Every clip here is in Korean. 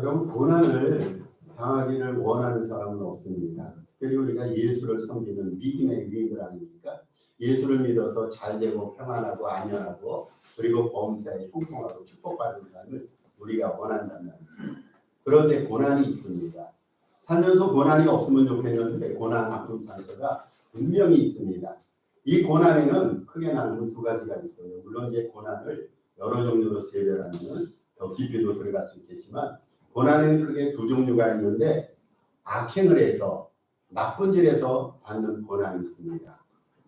여러분, 고난을 당하기를 원하는 사람은 없습니다. 특별히 우리가 예수를 섬기는 믿음의 위인들 아닙니까? 예수를 믿어서 잘되고 평안하고 안전하고 그리고 범사에 형통하고 축복받은 삶을 우리가 원한단 말이죠. 그런데 고난이 있습니다. 살면서 고난이 없으면 좋겠는데 고난, 아픔, 상처가 분명히 있습니다. 이 고난에는 크게 나누는 두 가지가 있어요. 물론 이제 고난을 여러 종류로 세별하면 더 깊이도 들어갈 수 있겠지만 고난에는 크게 두 종류가 있는데 악행을 해서 나쁜 일에서 받는 고난이 있습니다.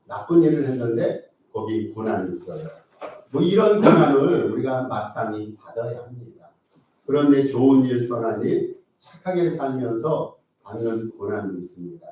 나쁜 일을 했는데 거기 고난이 있어요. 뭐 이런 고난을 우리가 마땅히 받아야 합니다. 그런데 좋은 일, 선한 일, 착하게 살면서 받는 고난이 있습니다.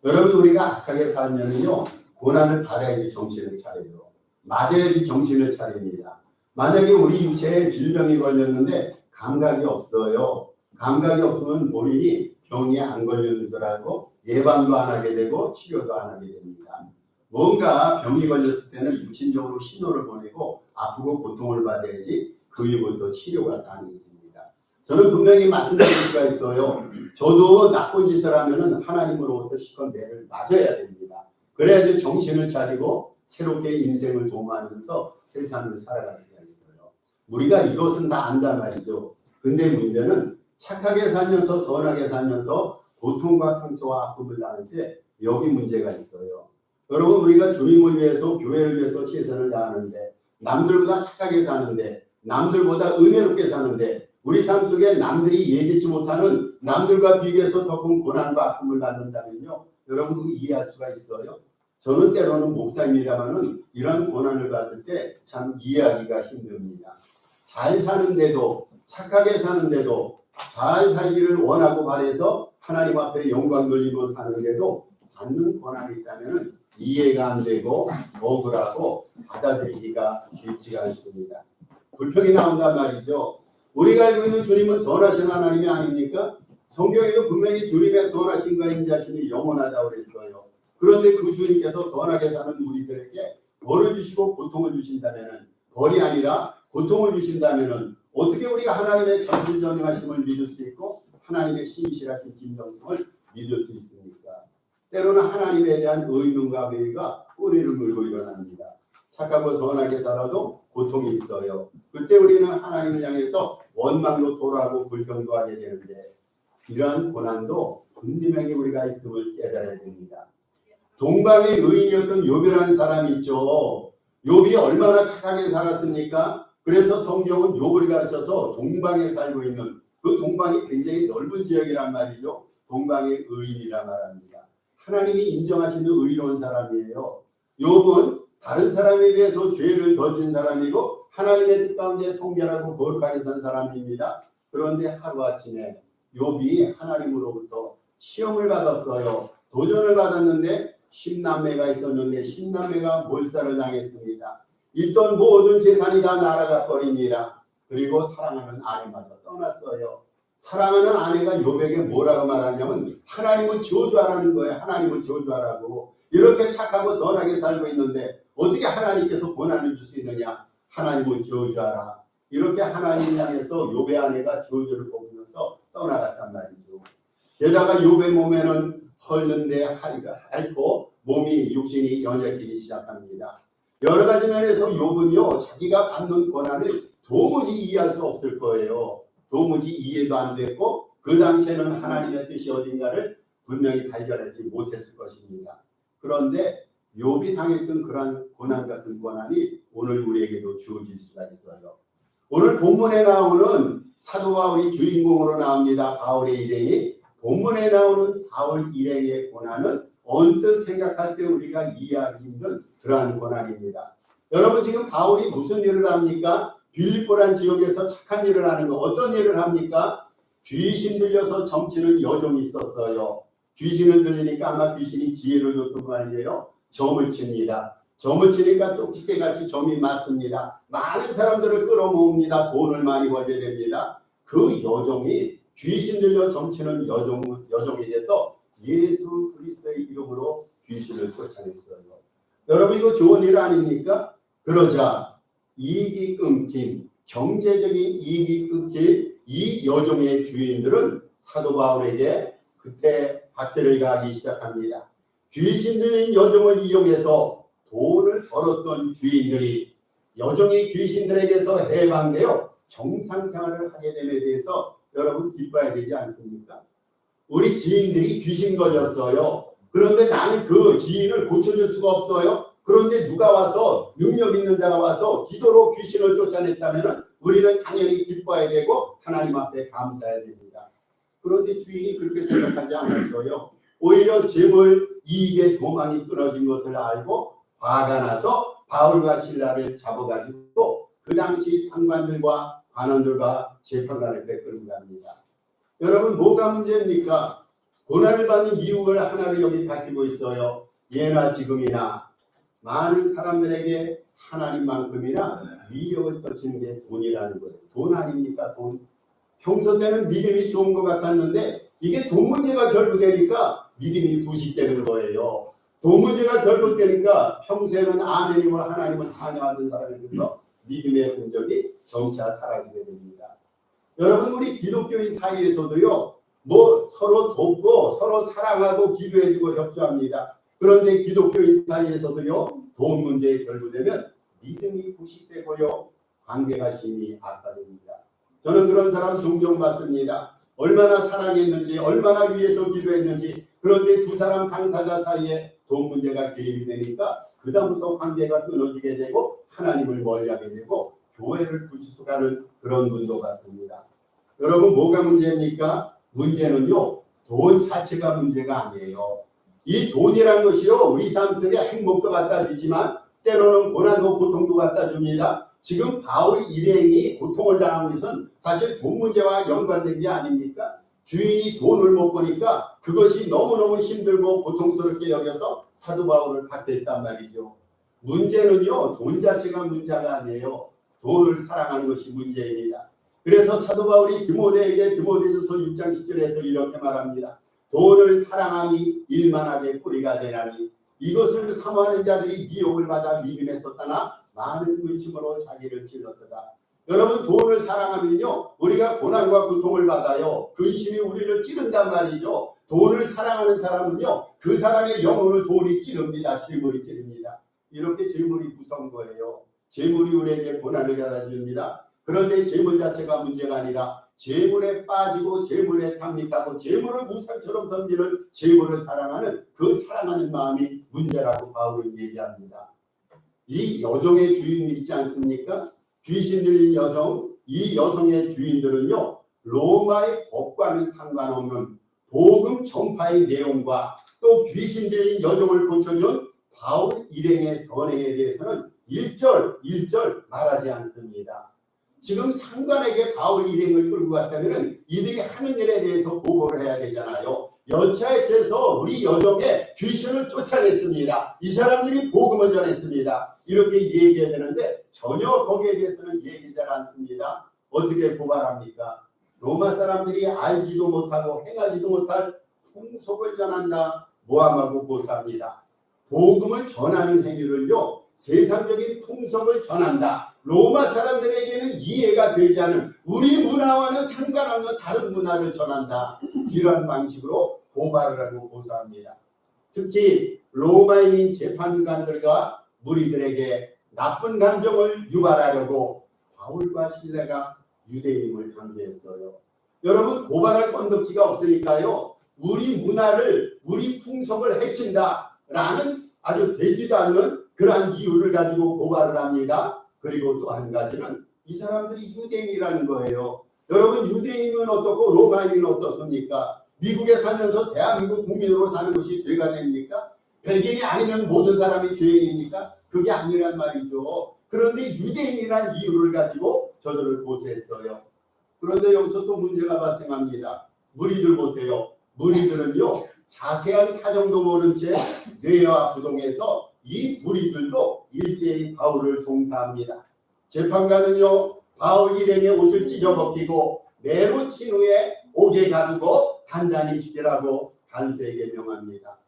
여러분, 우리가 악하게 살면요 고난을 받아야지 정신을 차려요. 맞아야지 정신을 차립니다. 만약에 우리 육체에 질병이 걸렸는데 감각이 없어요. 감각이 없으면 본인이 병이 안 걸리는 줄 알고 예방도 안 하게 되고 치료도 안 하게 됩니다. 뭔가 병이 걸렸을 때는 육신적으로 신호를 보내고 아프고 고통을 받아야지 그 이후부터 치료가 가능해집니다. 저는 분명히 말씀드릴 수가 있어요. 저도 나쁜 짓을 하면은 하나님으로부터 시컷 매를 맞아야 됩니다. 그래야지 정신을 차리고 새롭게 인생을 도모하면서 세상을 살아갈 수가 있어요. 우리가 이것은 다 안단 말이죠. 근데 문제는 착하게 살면서 선하게 살면서 고통과 상처와 아픔을 당할 때 여기 문제가 있어요. 여러분, 우리가 주님을 위해서 교회를 위해서 최선을 다하는데 남들보다 착하게 사는데 남들보다 은혜롭게 사는데 우리 삶 속에 남들이 예기치 못하는 남들과 비교해서 더 큰 고난과 아픔을 받는다면요. 여러분, 이해할 수가 있어요? 저는 때로는 목사입니다만은 이런 고난을 받을 때 참 이해하기가 힘듭니다. 잘 사는데도 착하게 사는데도 잘 살기를 원하고 바래서 하나님 앞에 영광 돌리고 사는데도 받는 고난이 있다면 이해가 안 되고 억울하고 받아들이기가 쉽지가 않습니다. 불평이 나온단 말이죠. 우리가 알고 있는 주님은 선하신 하나님이 아닙니까? 성경에도 분명히 주님의 선하심과 인자심이 영원하다고 그랬어요. 그런데 그 주님께서 선하게 사는 우리들에게 벌을 주시고 고통을 주신다면 벌이 아니라 고통을 주신다면 어떻게 우리가 하나님의 전진전능하심을 믿을 수 있고 하나님의 신실하신 진정성을 믿을 수 있습니까? 때로는 하나님에 대한 의문과 회의가 뿌리를 물고 일어납니다. 착하고 선하게 살아도 고통이 있어요. 그때 우리는 하나님을 향해서 원망도 토로하고 불평도 하게 되는데 이러한 고난도 분명히 우리가 있음을 깨달아야 됩니다. 동방의 의인이었던 욥이라는 사람이 있죠. 욥이 얼마나 착하게 살았습니까? 그래서 성경은 욥을 가르쳐서 동방에 살고 있는 그 동방이 굉장히 넓은 지역이란 말이죠. 동방의 의인이라 말합니다. 하나님이 인정하시는 의로운 사람이에요. 욥은 다른 사람에 비해서 죄를 더 진 사람이고 하나님의 뜻 가운데 성결하고 거룩하게 산 사람입니다. 그런데 하루아침에 욥이 하나님으로부터 시험을 받았어요. 도전을 받았는데 10남매가 있었는데 10남매가 몰살을 당했습니다. 있던 모든 재산이 다 날아가 버립니다. 그리고 사랑하는 아내마저 떠났어요. 사랑하는 아내가 욥에게 뭐라고 말하냐면 하나님은 저주하라는 거예요. 하나님은 저주하라고. 이렇게 착하고 선하게 살고 있는데 어떻게 하나님께서 고난을 줄 수 있느냐. 하나님을 저주하라. 이렇게 하나님 향해서 욥의 아내가 저주를 뽑으면서 떠나갔단 말이죠. 게다가 욥의 몸에는 헐는데 하리가 핥고 몸이 육신이 연약해지기 시작합니다. 여러 가지 면에서 욥은요 자기가 받는 고난을 도무지 이해할 수 없을 거예요. 도무지 이해도 안 됐고 그 당시에는 하나님의 뜻이 어딘가를 분명히 발견하지 못했을 것입니다. 그런데 욥이 당했던 그러한 고난 같은 고난이 오늘 우리에게도 주어질 수가 있어요. 오늘 본문에 나오는 사도 바울이 주인공으로 나옵니다. 바울의 일행이. 본문에 나오는 바울 일행의 고난은 언뜻 생각할 때 우리가 이해하기 힘든 그러한 고난입니다. 여러분, 지금 바울이 무슨 일을 합니까? 빌립보란 지역에서 착한 일을 하는 거. 어떤 일을 합니까? 귀신 들려서 점치는 여종이 있었어요. 귀신을 들리니까 아마 귀신이 지혜를 줬던 거 아니에요? 점을 칩니다. 점을 치니까 쪽집게같이 점이 맞습니다. 많은 사람들을 끌어모읍니다. 돈을 많이 벌게 됩니다. 그 여종이 귀신 들려 점치는 여종이 돼서 예수 그리스도의 이름으로 귀신을 쫓아냈어요. 여러분, 이거 좋은 일 아닙니까? 그러자 이익이 끊긴, 경제적인 이익이 끊긴 이 여종의 주인들은 사도 바울에게 그때 박해를 가하기 시작합니다. 귀신 들린 여종을 이용해서 돈을 벌었던 주인들이 여종의 귀신들에게서 해방되어 정상생활을 하게 됨에 대해서 여러분 기뻐해야 되지 않습니까? 우리 지인들이 귀신 걸렸어요. 그런데 나는 그 지인을 고쳐줄 수가 없어요. 그런데 누가 와서 능력 있는 자가 와서 기도로 귀신을 쫓아냈다면 우리는 당연히 기뻐해야 되고 하나님 앞에 감사해야 됩니다. 그런데 주인이 그렇게 생각하지 않았어요. 오히려 재물, 이익의 소망이 끊어진 것을 알고 화가 나서 바울과 실라를 잡아가지고 그 당시 상관들과 관원들과 재판관을 끌고 갑니다. 여러분 뭐가 문제입니까? 고난을 받는 이유를 하나로 여기 밝히고 있어요. 예나 지금이나 많은 사람들에게 하나님만큼이나 위력을 떨치는 게 돈이라는 거예요. 돈 아닙니까? 돈. 평소 때는 믿음이 좋은 것 같았는데 이게 돈 문제가 결부되니까 믿음이 부식되는 거예요. 돈 문제가 결부되니까 평소에는 아멘이고 하나님을 찬양하던 사람에게서 믿음의 흔적이 점차 사라지게 됩니다. 여러분 우리 기독교인 사이에서도요. 뭐 서로 돕고 서로 사랑하고 기도해주고 협조합니다. 그런데 기독교인 사이에서도요. 돈 문제에 결부되면 믿음이 부식되고요. 관계가 심히 악화됩니다. 저는 그런 사람 종종 봤습니다. 얼마나 사랑했는지 얼마나 위해서 기도했는지 그런데 두 사람 당사자 사이에 돈 문제가 개입이 되니까 그다음부터 관계가 끊어지게 되고 하나님을 멀리하게 되고 교회를 부수가는 그런 분도 봤습니다. 여러분 뭐가 문제입니까? 문제는요. 돈 자체가 문제가 아니에요. 이 돈이란 것이요. 우리 삶 속에 행복도 갖다 주지만 때로는 고난도 고통도 갖다 줍니다. 지금 바울 일행이 고통을 당한 것은 사실 돈 문제와 연관된 게 아닙니까? 주인이 돈을 못 버니까 그것이 너무너무 힘들고 고통스럽게 여겨서 사도 바울을 박해했단 말이죠. 문제는요. 돈 자체가 문제가 아니에요. 돈을 사랑하는 것이 문제입니다. 그래서 사도 바울이 디모데에게 디모데전서 6장 10절에서 이렇게 말합니다. 돈을 사랑함이 일만하게 뿌리가 되나니 이것을 사모하는 자들이 미혹을 받아 믿음에서 떠나 많은 의심으로 자기를 찔렀도다. 여러분 돈을 사랑하면요 우리가 고난과 고통을 받아요. 근심이 우리를 찌른단 말이죠. 돈을 사랑하는 사람은요 그 사람의 영혼을 돈이 찌릅니다. 재물이 찌릅니다. 이렇게 재물이 무서운 거예요. 재물이 우리에게 고난을 갖다 줍니다. 그런데 재물 자체가 문제가 아니라 재물에 빠지고 재물에 탐닉하고 재물을 우상처럼 섬기는 재물을 사랑하는 그 사랑하는 마음이 문제라고 바울은 얘기합니다. 이 여종의 주인이 있지 않습니까? 귀신 들린 여성, 이 여성의 주인들은요 로마의 법과는 상관없는 복음 전파의 내용과 또 귀신 들린 여종을 고쳐준 바울 일행의 선행에 대해서는 일절 말하지 않습니다. 지금 상관에게 바울 일행을 끌고 갔다면 이들이 하는 일에 대해서 보고를 해야 되잖아요. 연차에서 우리 여종의 귀신을 쫓아냈습니다. 이 사람들이 복음을 전했습니다. 이렇게 얘기해야 되는데 전혀 거기에 대해서는 얘기하지 않습니다. 어떻게 고발합니까? 로마 사람들이 알지도 못하고 행하지도 못할 풍속을 전한다. 모함하고 고소합니다. 복음을 전하는 행위를요. 세상적인 풍속을 전한다. 로마 사람들에게는 이해가 되지 않은 우리 문화와는 상관없는 다른 문화를 전한다. 이런 방식으로 고발을 하고 고소합니다. 특히 로마인 재판관들과 무리들에게 나쁜 감정을 유발하려고 바울과 실레가 유대인을 강제했어요. 여러분 고발할 건덕지가 없으니까요. 우리 문화를 우리 풍속을 해친다라는 아주 되지도 않는 그러한 이유를 가지고 고발을 합니다. 그리고 또 한 가지는 이 사람들이 유대인이라는 거예요. 여러분 유대인은 어떻고 로마인은 어떻습니까? 미국에 살면서 대한민국 국민으로 사는 것이 죄가 됩니까? 백인이 아니면 모든 사람이 죄인입니까? 그게 아니란 말이죠. 그런데 유대인이라는 이유를 가지고 저들을 고소했어요. 그런데 여기서 또 문제가 발생합니다. 무리들 보세요. 무리들은요 자세한 사정도 모른 채 뇌와 부동해서 이 무리들도 일제히 바울을 송사합니다. 재판관은요 바울 일행의 옷을 찢어벗기고 매로 친 후에 옥에 가두고 단단히 지키라고 간세에게 명합니다.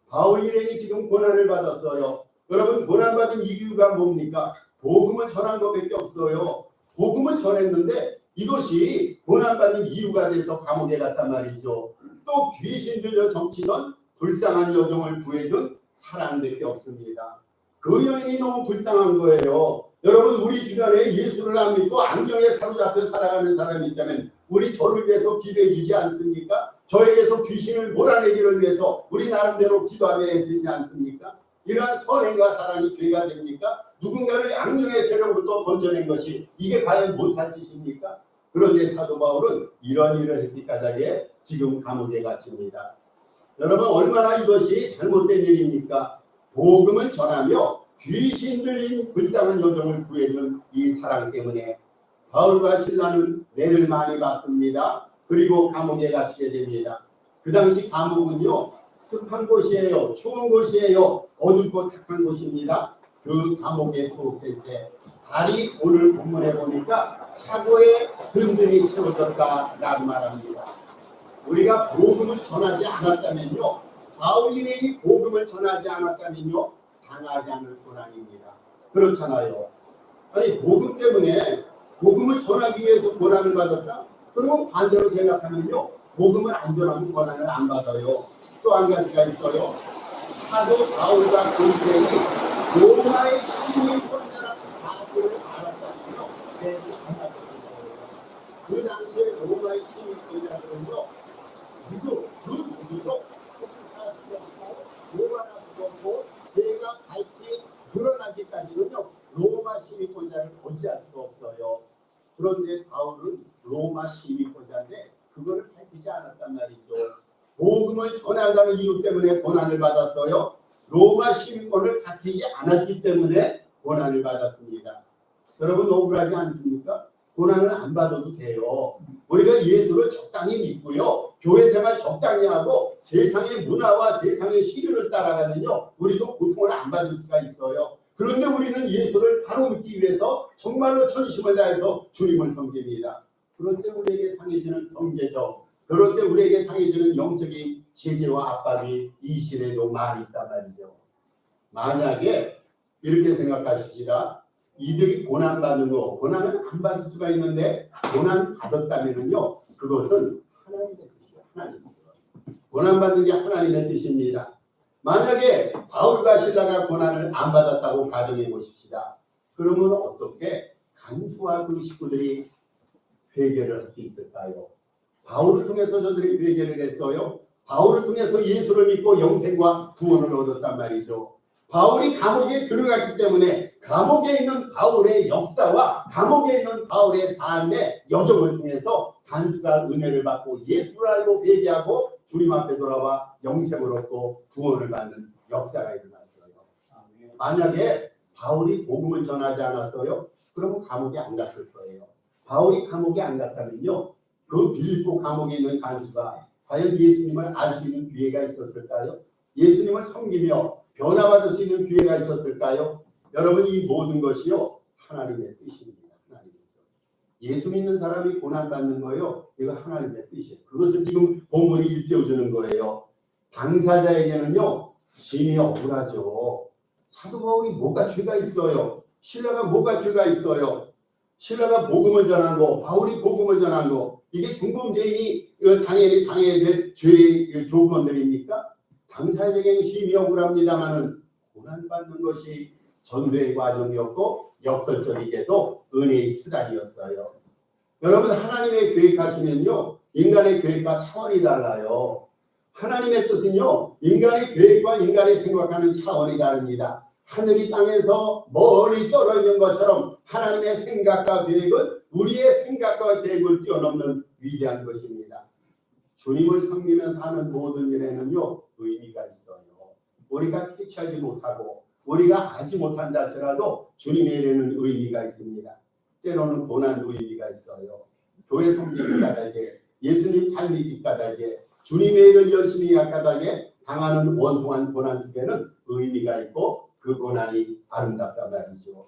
바울 일행이 지금 고난을 받았어요. 여러분 고난받은 이유가 뭡니까? 복음을 전한 것밖에 없어요. 복음을 전했는데 이것이 고난받는 이유가 돼서 감옥에 갔단 말이죠. 또 귀신 들려 정치던 불쌍한 여종을 구해준 사랑밖에 없습니다. 그 여인이 너무 불쌍한 거예요. 여러분, 우리 주변에 예수를 안 믿고 안경에 사로잡혀 살아가는 사람이 있다면 우리 저를 위해서 기도해 주지 않습니까? 저에게서 귀신을 몰아내기를 위해서 우리 나름대로 기도하며 애쓰지 않습니까? 이러한 선행과 사랑이 죄가 됩니까? 누군가를 악령의 세력부터 건져낸 것이 이게 과연 못할 짓입니까? 그런데 사도 바울은 이런 일을 했기 까닭에 지금 감옥에 갇힙니다. 여러분, 얼마나 이것이 잘못된 일입니까? 복음을 전하며 귀신 들린 불쌍한 여종을 구해준 이 사랑 때문에 바울과 실라는 매를 많이 받습니다. 그리고 감옥에 갇히게 됩니다. 그 당시 감옥은요, 습한 곳이에요. 추운 곳이에요. 어둡고 탁한 곳입니다. 그 감옥에 투옥될 때 달이 오늘 본문에 보니까 차고에 든든히 채워졌다라고 말합니다. 우리가 복음을 전하지 않았다면요, 바울인에게 복음을 전하지 않았다면요, 당하지 않을 고난입니다. 그렇잖아요. 아니, 복음 때문에 복음을 전하기 위해서 고난을 받았다? 그러면 반대로 생각하면요, 복음을 안 전하면 고난을 안 받아요. 또 한 가지가 있어요. 사도 바울과 고린도인이 로마의 시민권자라는 사실을 알았다면요, 매우 반갑습니다. 그 당시에 로마의 시민권자들은요, 누구도 소수사할 수 없고 고발할 수 없고 죄가 밝히 드러나기까지는요, 로마 시민권자를 어찌할 수가 없어요. 그런데 바울은 로마 시민권자인데 그거를 밝히지 않았단 말이죠. 복음을 전한다는 이유 때문에 고난을 받았어요. 로마 시민권을 밝히지 않았기 때문에 고난을 받았습니다. 여러분, 억울하지 않습니까? 고난을 안 받아도 돼요. 우리가 예수를 적당히 믿고요, 교회 생활 적당히 하고 세상의 문화와 세상의 시류를 따라가면요, 우리도 고통을 안 받을 수가 있어요. 그런데 우리는 예수를 바로 믿기 위해서 정말로 전심을 다해서 주님을 섬깁니다. 그럴 때 우리에게 당해지는 경제적, 그럴 때 우리에게 당해지는 영적인 제재와 압박이 이 시대에도 많이 있단 말이죠. 만약에 이렇게 생각하십시다. 이들이 고난받는 거, 고난은 안 받을 수가 있는데 고난 받았다면요, 그것은 하나님의 뜻이에요. 하나님의 뜻. 고난받는 게 하나님의 뜻입니다. 만약에 바울과 실라가 고난을 안 받았다고 가정해 보십시다. 그러면 어떻게 간수와 그 식구들이 회개를 할 수 있을까요? 바울을 통해서 저들이 회개를 했어요. 바울을 통해서 예수를 믿고 영생과 구원을 얻었단 말이죠. 바울이 감옥에 들어갔기 때문에 감옥에 있는 바울의 역사와 감옥에 있는 바울의 삶의 여정을 통해서 간수가 은혜를 받고 예수를 알고 회개하고 주님 앞에 돌아와 영생을 얻고 구원을 받는 역사가 일어났어요. 만약에 바울이 복음을 전하지 않았어요, 그러면 감옥에 안 갔을 거예요. 바울이 감옥에 안 갔다면요, 그 빌립보 감옥에 있는 간수가 과연 예수님을 알 수 있는 기회가 있었을까요? 예수님을 섬기며 변화받을 수 있는 기회가 있었을까요? 여러분, 이 모든 것이요, 하나님의 뜻입니다. 하나님의 뜻. 예수 믿는 사람이 고난받는 거요, 이거 하나님의 뜻이에요. 그것을 지금 본문이 일깨워주는 거예요. 당사자에게는요, 심히 억울하죠. 사도 바울이 뭐가 죄가 있어요? 실라가 뭐가 죄가 있어요? 실라가 복음을 전한 거, 바울이 복음을 전한 거, 이게 중범죄인이 당연히 당해야 될 죄의 조건들입니까? 당사자에게는 심히 억울합니다마는 고난받는 것이 전도의 과정이었고 역설적이게도 은혜의 수단이었어요. 여러분, 하나님의 계획하시면요, 인간의 계획과 차원이 달라요. 하나님의 뜻은요, 인간의 계획과 인간의 생각하는 차원이 다릅니다. 하늘이 땅에서 멀리 떨어지는 것처럼 하나님의 생각과 계획은 우리의 생각과 계획을 뛰어넘는 위대한 것입니다. 주님을 섬기면서 하는 모든 일에는요, 의미가 있어요. 우리가 캐치하지 못하고 우리가 알지 못한다 할지라도 주님의 일에는 의미가 있습니다. 때로는 고난도 의미가 있어요. 교회 섬기기 까닭에, 예수님 잘 믿기 까닭에, 주님의 일을 열심히 할 까닭에 당하는 원통한 고난 속에는 의미가 있고 그 고난이 아름답단 말이죠.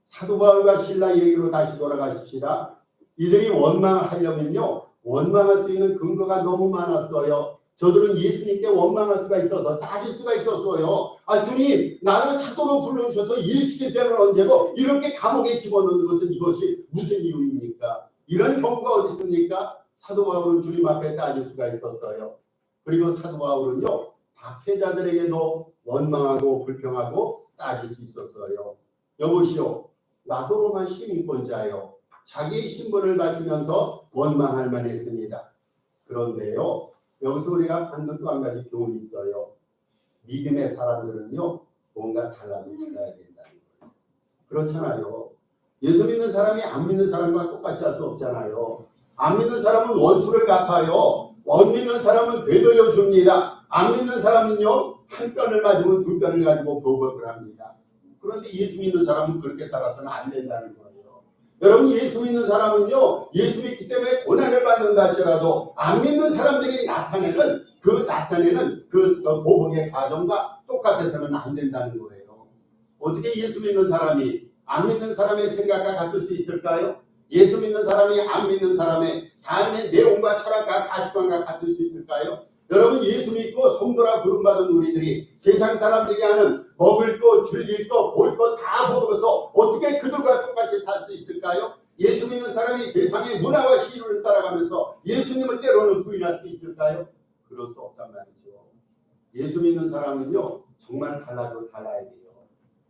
사도 바울과 실라 얘기로 다시 돌아가십시다. 이들이 원망하려면요, 원망할 수 있는 근거가 너무 많았어요. 저들은 예수님께 원망할 수가 있어서, 따질 수가 있었어요. 아, 주님, 나를 사도로 불러주셔서 일 시킬 때는 언제고 이렇게 감옥에 집어넣는 것은 이것이 무슨 이유입니까? 이런 경우가 어디 있습니까? 사도 바울은 주님 앞에 따질 수가 있었어요. 그리고 사도 바울은요, 박해자들에게도 원망하고 불평하고 따질 수 있었어요. 여보시오, 나도 로마 시민권자요. 자기의 신분을 밝히면서 원망할 만했습니다. 그런데요, 여기서 우리가 받는 또 한 가지 교훈이 있어요. 믿음의 사람들은요, 뭔가 달라야 된다는 거예요. 그렇잖아요. 예수 믿는 사람이 안 믿는 사람과 똑같이 할 수 없잖아요. 안 믿는 사람은 원수를 갚아요. 원 믿는 사람은 되돌려 줍니다. 안 믿는 사람은요, 한 뼘을 맞으면 두 뼘을 가지고 보복을 합니다. 그런데 예수 믿는 사람은 그렇게 살아서는 안 된다는 거예요. 여러분, 예수 믿는 사람은요, 예수 믿기 때문에 고난을 받는다 할지라도 안 믿는 사람들이 나타내는 그 보복의 과정과 똑같아서는 안 된다는 거예요. 어떻게 예수 믿는 사람이 안 믿는 사람의 생각과 같을 수 있을까요? 예수 믿는 사람이 안 믿는 사람의 삶의 내용과 철학과 가치관과 같을 수 있을까요? 여러분, 예수 믿고 성도라 부름받은 우리들이 세상 사람들이 하는 먹을 것, 즐길 것, 볼 것 다 먹으면서 어떻게 그들과 똑같이 살 수 있을까요? 예수 믿는 사람이 세상의 문화와 시류를 따라가면서 예수님을 때로는 부인할 수 있을까요? 그럴 수 없단 말이죠. 예수 믿는 사람은요, 정말 달라도 달라야 돼요.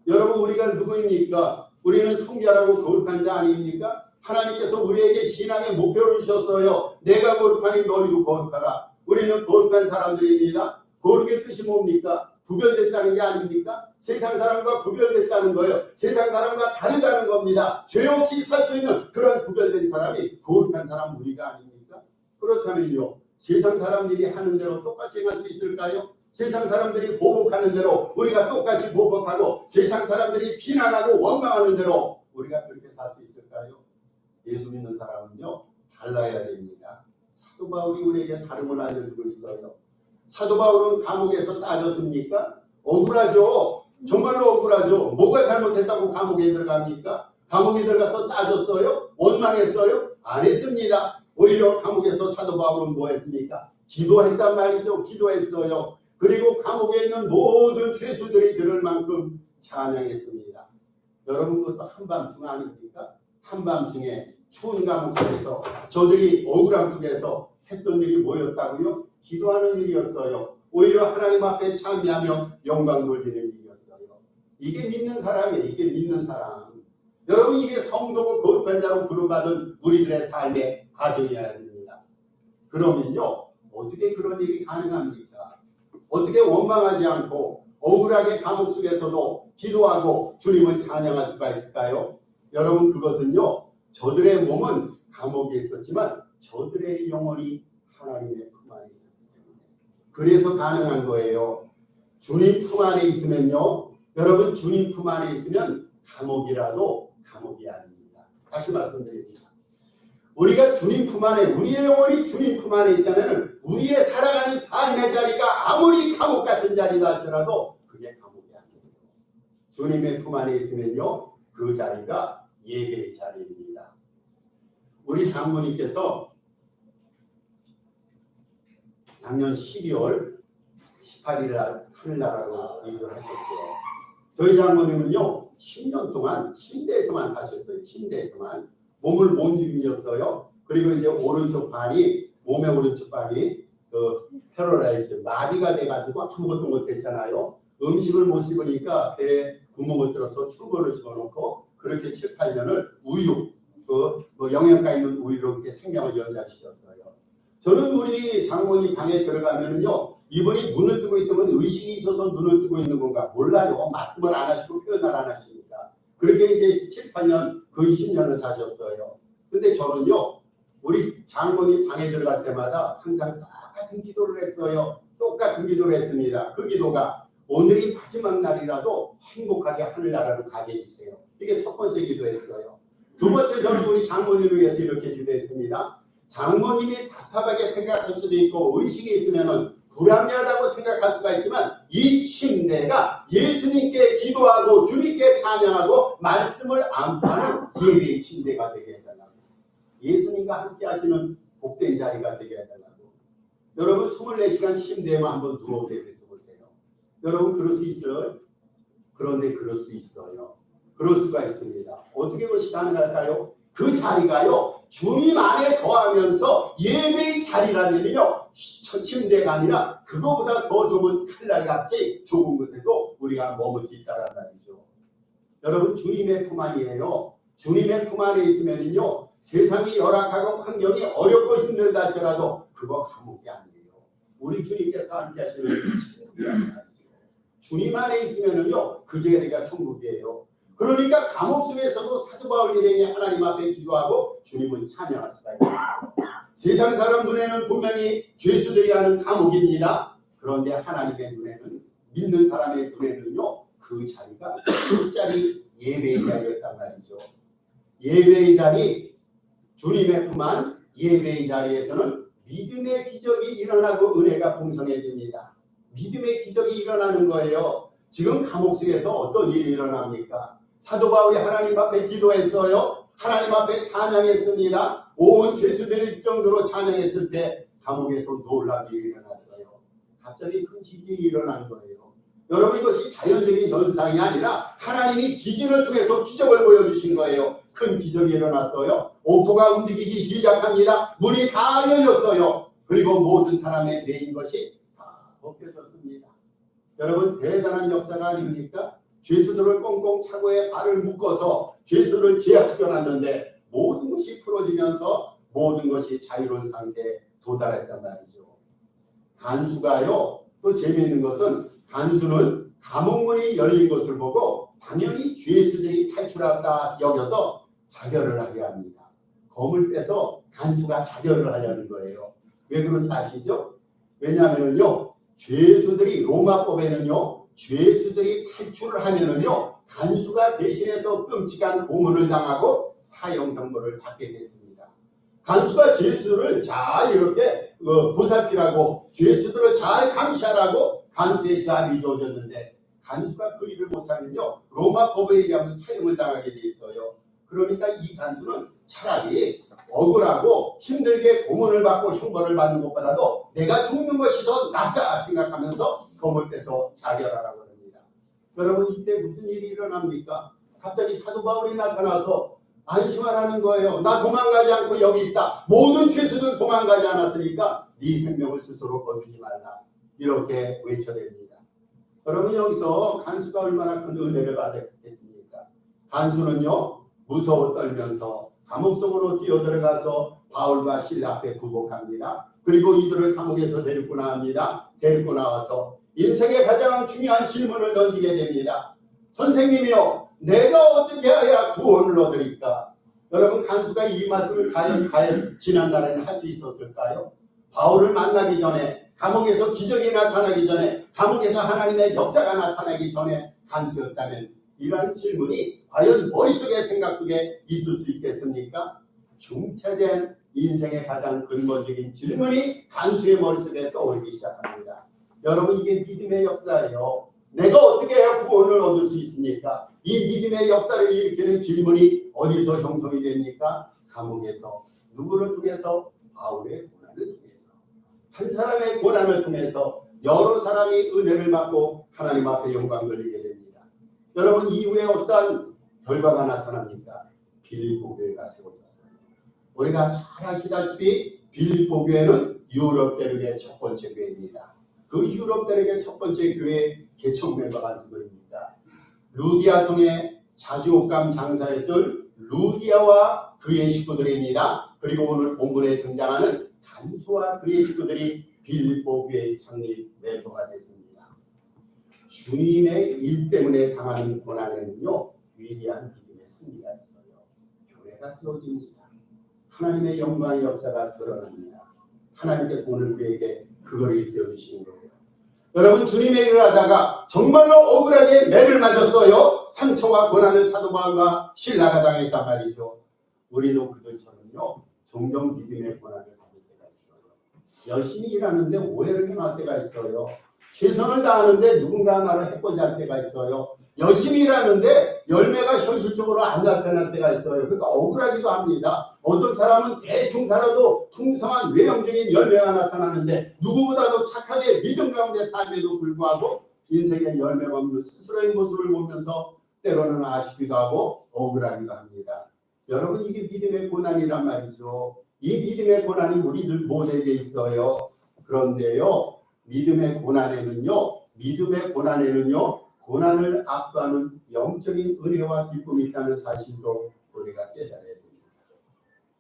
여러분, 우리가 누구입니까? 우리는 성결하고 거룩한 자 아닙니까? 하나님께서 우리에게 신앙의 목표를 주셨어요. 내가 거룩하니 너희도 거룩하라. 우리는 거룩한 사람들입니다. 거룩의 뜻이 뭡니까? 구별됐다는 게 아닙니까? 세상 사람과 구별됐다는 거예요. 세상 사람과 다르다는 겁니다. 죄 없이 살 수 있는 그런 구별된 사람이 거룩한 사람 우리가 아닙니까? 그렇다면요, 세상 사람들이 하는 대로 똑같이 행할 수 있을까요? 세상 사람들이 보복하는 대로 우리가 똑같이 보복하고 세상 사람들이 비난하고 원망하는 대로 우리가 그렇게 살 수 있을까요? 예수 믿는 사람은요, 달라야 됩니다. 사도 바울이 우리에게 다름을 알려주고 있어요. 사도 바울은 감옥에서 따졌습니까? 억울하죠. 정말로 억울하죠. 뭐가 잘못했다고 감옥에 들어갑니까? 감옥에 들어가서 따졌어요? 원망했어요? 안 했습니다. 오히려 감옥에서 사도 바울은 뭐 했습니까? 기도했단 말이죠. 기도했어요. 그리고 감옥에 있는 모든 죄수들이 들을 만큼 찬양했습니다. 여러분, 그것도 한밤중 아닙니까? 한밤중에 추운 감옥 속에서 저들이 억울함 속에서 했던 일이 뭐였다고요? 기도하는 일이었어요. 오히려 하나님 앞에 찬미하며 영광 돌리는 일이었어요. 이게 믿는 사람이에요. 이게 믿는 사람. 여러분, 이게 성도고 거룩한 자로 부름받은 우리들의 삶의 과정이어야 됩니다. 그러면요, 어떻게 그런 일이 가능합니까? 어떻게 원망하지 않고 억울하게 감옥 속에서도 기도하고 주님을 찬양할 수가 있을까요? 여러분, 그것은요, 저들의 몸은 감옥에 있었지만 저들의 영혼이 하나님의 품 안에 있었기 때문에 그래서 가능한 거예요. 주님 품 안에 있으면요, 여러분, 주님 품 안에 있으면 감옥이라도 감옥이 아닙니다. 다시 말씀드립니다. 우리가 주님 품 안에, 우리의 영혼이 주님 품 안에 있다면 우리의 살아가는 삶의 자리가 아무리 감옥 같은 자리다 할지라도 그게 감옥이 아니에요. 주님의 품 안에 있으면요, 그 자리가 예배의 자리입니다. 우리 장모님께서 작년 12월 18일 날 하늘나라로 이주를 하셨죠. 저희 장모님은요, 10년 동안 침대에서만 사셨어요. 침대에서만. 몸을 못 움직였어요. 그리고 이제 몸의 오른쪽 반이 패러라이즈, 마비가 돼가지고 아무것도 못했잖아요. 음식을 못 씹으니까 배에 구멍을 뚫어서 튜브를 집어넣고 그렇게 7, 8년을 우유, 영양가 있는 우유로 그렇게 생명을 연장시켰어요. 저는 우리 장모님 방에 들어가면은요, 이분이 눈을 뜨고 있으면 의식이 있어서 눈을 뜨고 있는 건가 몰라요. 말씀을 안 하시고 표현을 안 하시니까. 그렇게 이제 7, 8년, 거의 10년을 사셨어요. 근데 저는요, 우리 장모님 방에 들어갈 때마다 항상 똑같은 기도를 했어요. 똑같은 기도를 했습니다. 그 기도가 오늘이 마지막 날이라도 행복하게 하늘나라로 가게 해주세요. 이게 첫 번째 기도였어요. 두 번째, 저는 우리 장모님을 위해서 이렇게 기도했습니다. 장모님이 답답하게 생각할 수도 있고 의식이 있으면은 불합리하다고 생각할 수가 있지만 이 침대가 예수님께 기도하고 주님께 찬양하고 말씀을 암송하는 예배의 침대가 되게 해달라고, 예수님과 함께 하시는 복된 자리가 되게 해달라고. 여러분, 24시간 침대에만 한번 누워 계셔 보세요. 여러분, 그럴 수 있어요? 그런데 그럴 수 있어요. 그럴 수가 있습니다. 어떻게 그것이 가능할까요? 그 자리가요 주님 안에 거하면서 예배의 자리라면요 침대가 아니라 그거보다 더 좁은 칼날같이 좁은 곳에도 우리가 머물 수 있다는 말이죠. 여러분 주님의 품 안이에요. 주님의 품 안에 있으면요 세상이 열악하고 환경이 어렵고 힘들다 할지라도 그거 감옥이 아니에요. 우리 주님께서 함께 하시는 천국이라는 말이죠. 주님 안에 있으면은요 그 자리가 천국이에요. 그러니까 감옥 속에서도 사도 바울 일행이 하나님 앞에 기도하고 주님을 찬양할 수가 있어요. 세상 사람 눈에는 분명히 죄수들이 하는 감옥입니다. 그런데 하나님의 눈에는 믿는 사람의 눈에는요 그 자리가 끝자리 예배의 자리였단 말이죠. 예배의 자리, 주님의 품 안 예배의 자리에서는 믿음의 기적이 일어나고 은혜가 풍성해집니다. 믿음의 기적이 일어나는 거예요. 지금 감옥 속에서 어떤 일이 일어납니까? 사도 바울이 하나님 앞에 기도했어요. 하나님 앞에 찬양했습니다. 온 죄수들일 정도로 찬양했을 때 감옥에서 놀라운 일이 일어났어요. 갑자기 큰 지진이 일어난 거예요. 여러분 이것이 자연적인 현상이 아니라 하나님이 지진을 통해서 기적을 보여주신 거예요. 큰 기적이 일어났어요. 옥토가 움직이기 시작합니다. 문이 다 열렸어요. 그리고 모든 사람의 매인 것이 다 벗겨졌습니다. 여러분 대단한 역사가 아닙니까? 죄수들을 꽁꽁 차고에 발을 묶어서 죄수를 제압시켜놨는데 모든 것이 풀어지면서 모든 것이 자유로운 상태에 도달했단 말이죠. 간수가요 또 재미있는 것은 간수는 감옥문이 열린 것을 보고 당연히 죄수들이 탈출한다 여겨서 자결을 하려 합니다. 검을 빼서 간수가 자결을 하려는 거예요. 왜 그런지 아시죠? 왜냐하면요 죄수들이 로마법에는요 죄수들이 탈출을 하면은요 간수가 대신해서 끔찍한 고문을 당하고 사형 선고를 받게 됐습니다. 간수가 죄수를 잘 이렇게 보살피라고 죄수들을 잘 감시하라고 간수의 자비 주어졌는데 간수가 그 일을 못하면요 로마 법에 의하면 사형을 당하게 돼 있어요. 그러니까 이 간수는 차라리 억울하고 힘들게 고문을 받고 형벌을 받는 것보다도 내가 죽는 것이 더 낫다 생각하면서 검을 빼서 자결하라고 합니다. 여러분 이때 무슨 일이 일어납니까? 갑자기 사도 바울이 나타나서 안심하라는 거예요. 나 도망가지 않고 여기 있다. 모든 죄수들 도망가지 않았으니까 네 생명을 스스로 거두지 말라. 이렇게 외쳐댑니다. 여러분 여기서 간수가 얼마나 큰 은혜를 받았겠습니까? 간수는요 무서워 떨면서 감옥 속으로 뛰어들어가서 바울과 실라 앞에 굴복합니다. 그리고 이들을 감옥에서 데리고 나옵니다. 데리고 나와서 인생의 가장 중요한 질문을 던지게 됩니다. 선생님이요 내가 어떻게 해야 구원을 얻으리까? 여러분 간수가 이 말씀을 과연 지난날에는 할 수 있었을까요? 바울을 만나기 전에 감옥에서 기적이 나타나기 전에 감옥에서 하나님의 역사가 나타나기 전에 간수였다면 이러한 질문이 과연 머릿속에 생각 속에 있을 수 있겠습니까? 중차대한 인생의 가장 근본적인 질문이 간수의 머릿속에 떠오르기 시작합니다. 여러분 이게 믿음의 역사예요. 내가 어떻게 해야 구원을 얻을 수 있습니까? 이 믿음의 역사를 일으키는 질문이 어디서 형성이 됩니까? 감옥에서. 누구를 통해서? 바울의 고난을 통해서. 한 사람의 고난을 통해서 여러 사람이 은혜를 받고 하나님 앞에 영광 돌리게 됩니다. 여러분 이후에 어떤 결과가 나타납니까? 빌립보 교회가 세워졌어요. 우리가 잘 아시다시피 빌립보 교회는 유럽 대륙의 첫 번째 교회입니다. 그 유럽 대륙의 첫 번째 교회 개척 멤버가 누구입니까? 루디아 성에 자주옥감 장사했던 루디아와 그의 식구들입니다. 그리고 오늘 본문에 등장하는 간수와 그의 식구들이 빌립보 교회의 창립 멤버가 됐습니다. 주님의 일 때문에 당하는 고난에는요 위대한 믿음의 승리가 있어요. 교회가 세워집니다. 하나님의 영광의 역사가 드러납니다. 하나님께서 오늘 그에게 그거를 일깨워주시는 거예요. 여러분 주님의 일을 하다가 정말로 억울하게 매를 맞았어요. 상처와 고난을 사도 바울과 실라가 당했단 말이죠. 우리도 그들처럼요 종종 믿음의 고난을 받을 때가 있어요. 열심히 일하는데 오해를 행할 때가 있어요. 최선을 다하는데 누군가 나를 해코지 할 때가 있어요. 열심히 일하는데 열매가 현실적으로 안 나타날 때가 있어요. 그러니까 억울하기도 합니다. 어떤 사람은 대충 살아도 풍성한 외형적인 열매가 나타나는데 누구보다도 착하게 믿음 가운데 삶에도 불구하고 인생의 열매가 없는 스스로의 모습을 보면서 때로는 아쉽기도 하고 억울하기도 합니다. 여러분 이게 믿음의 고난이란 말이죠. 이 믿음의 고난이 우리들 모두에게 있어요. 그런데요, 믿음의 고난에는요, 고난을 압도하는 영적인 은혜와 기쁨이 있다는 사실도 우리가 깨달아야 됩니다.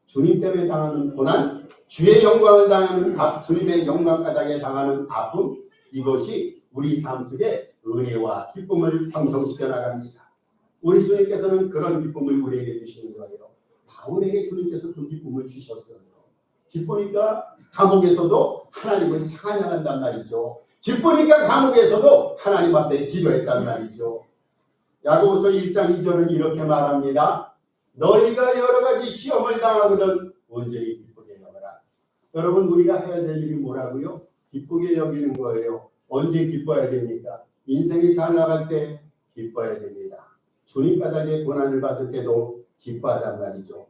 주님 때문에 당하는 고난, 주의 영광을 당하는 주님의 영광 까닭에 당하는 아픔, 이것이 우리 삶 속에 은혜와 기쁨을 형성시켜 나갑니다. 우리 주님께서는 그런 기쁨을 우리에게 주시는 거예요. 바울에게 주님께서 그 기쁨을 주셨어요. 기쁘니까 감옥에서도 하나님을 찬양한단 말이죠. 기쁘니까 감옥에서도 하나님 앞에 기도했단 말이죠. 야고보서 1장 2절은 이렇게 말합니다. 너희가 여러 가지 시험을 당하거든 온전히 기쁘게 여겨라. 여러분 우리가 해야 될 일이 뭐라고요? 기쁘게 여기는 거예요. 언제 기뻐야 됩니까? 인생이 잘 나갈 때 기뻐야 됩니다. 주님 까닭에 고난을 받을 때도 기뻐하단 말이죠.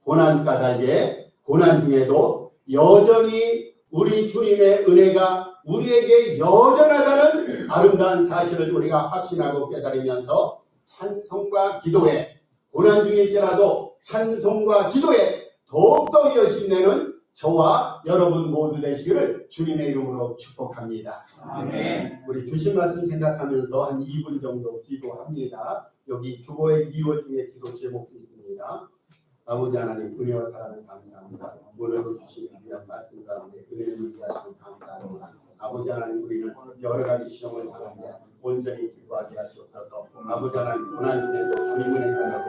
고난 까닭에 고난 중에도 여전히 우리 주님의 은혜가 우리에게 여전하다는 아름다운 사실을 우리가 확신하고 깨달으면서 찬송과 기도에 고난 중일지라도 찬송과 기도에 더욱더 열심내는 저와 여러분 모두 되시기를 주님의 이름으로 축복합니다. 아멘. 우리 주신 말씀 생각하면서 한 2분 정도 기도합니다. 여기 주보의 미워 중에 기도 제목이 있습니다. 아버지 하나님 은혜와 사랑을 감사합니다. 오늘도 주신 귀한 말씀 가운데 은혜를 누리하시면 감사합니다. 아버지 하나님 우리는 여러 가지 시험을 당하는데 온전히 기뻐하게 하시옵소서. 아버지 하나님 고난 중에도 주님 은혜 따라